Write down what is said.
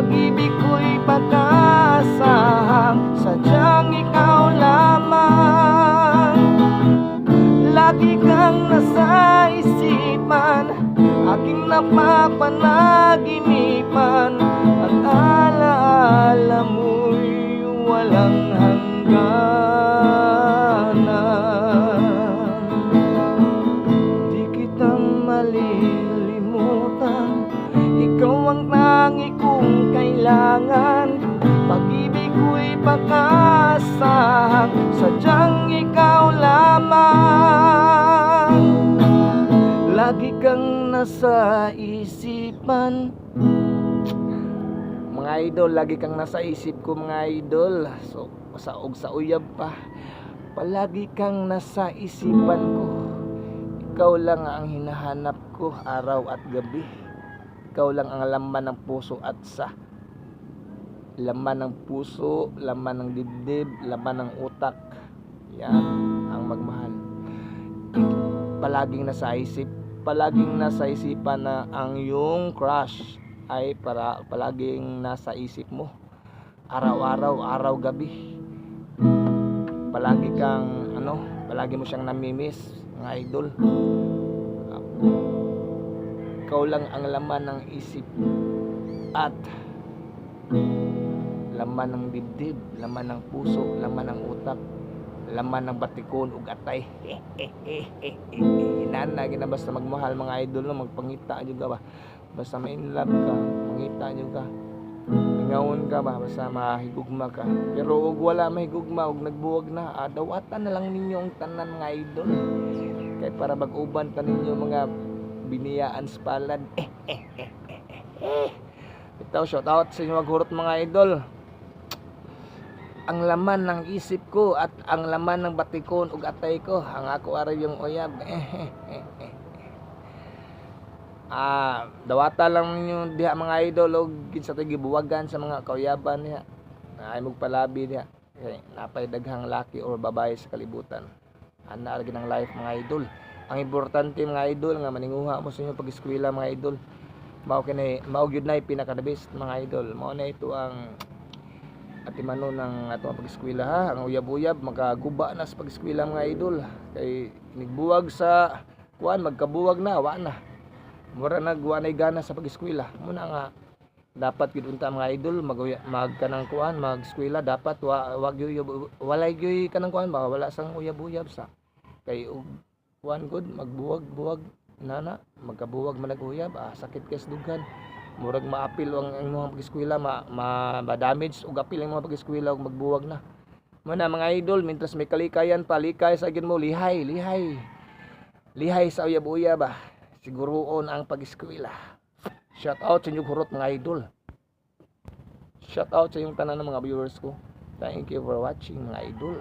pag-ibig ko'y pagkasahang sadyang ikaw lamang. Lagi kang nasa isipan, aking napapanaginipan, at alaala mo'y walang hangganan. Di kita malilimutan, ikaw ang tangi kong kailangan. Pag-ibig ko'y pagkasahang sadyang ikaw lamang. Lagi kang nasa isipan. Mga idol, lagi kang nasa isip ko mga idol. So, saog sa uyab pa. Palagi kang nasa isipan ko. Ikaw lang ang hinahanap ko araw at gabi. Ikaw lang ang laman ng puso at sa laman ng puso, laman ng dibdib, laman ng utak. Yan ang magmahal. Palaging nasa isip, palaging nasa isipan na ang iyong crush ay palaging nasa isip mo. Araw-araw, araw-gabi. Palagi kang palagi mo siyang namimiss, mga idol. Ikaw lang ang laman ng isip at laman ng dibdib, laman ng puso, laman ng utak, laman ng batikon ug atay. Inana gina basta magmahal mga idol, no? Magpangita juga ba, basta may in love ka, mangita juga, ingawon ka ba, basta mahigugma ka. Pero ug wala mahigugma ug nagbuwag na, dawatan na lang ninyo ang tanan mga idol, kay para mag-uban ta ninyo mga biniyaan sa palad. Ito, shout out sa inyo maghurot mga idol. Ang laman ng isip ko at ang laman ng batikon ug atay ko, ang ako ara yung uyab. Dawata lang ninyo diha mga idol og kinsa tay gibuwagan sa mga kauyaban niya. Ay magpalabi diha. Kay napay daghang laki or babae sa kalibutan. Ana ra ginang life mga idol. Ang importante mga idol nga maninguha mo sa inyo pag-eskwela mga idol. Mao gyud na pinaka the best mga idol. Mao na ito ang atimano ng atong pag-eskwela ha. Ang uyab-uyab makaguba na sa pag-eskwela mga idol. Kay nigbuwag sa kuan magkabuwag na wa na. Mura nagwanay gana sa pag-eskwela. Muna nga dapat gid unta mga idol magkanang kuan mag-eskwela dapat walay gyud kanang kuan ba wala sang uyab-uyab sa kay kuan gud magbuwag-buwag nana magkabuwag man nag-uyab sakit kay dugan. Murag maapil ang imong pag-eskwela ma-damage ug apil ang mga pag-eskwela ug magbuwag na. Muna mga idol, mintras may kalikayan pa, likay sa gid mo, lihay sa uyab-uyab siguroon ang pag-eskwela. Shout out sa inyo hurot mga idol. Shout out sa inyong tanan ng mga viewers ko. Thank you for watching mga idol.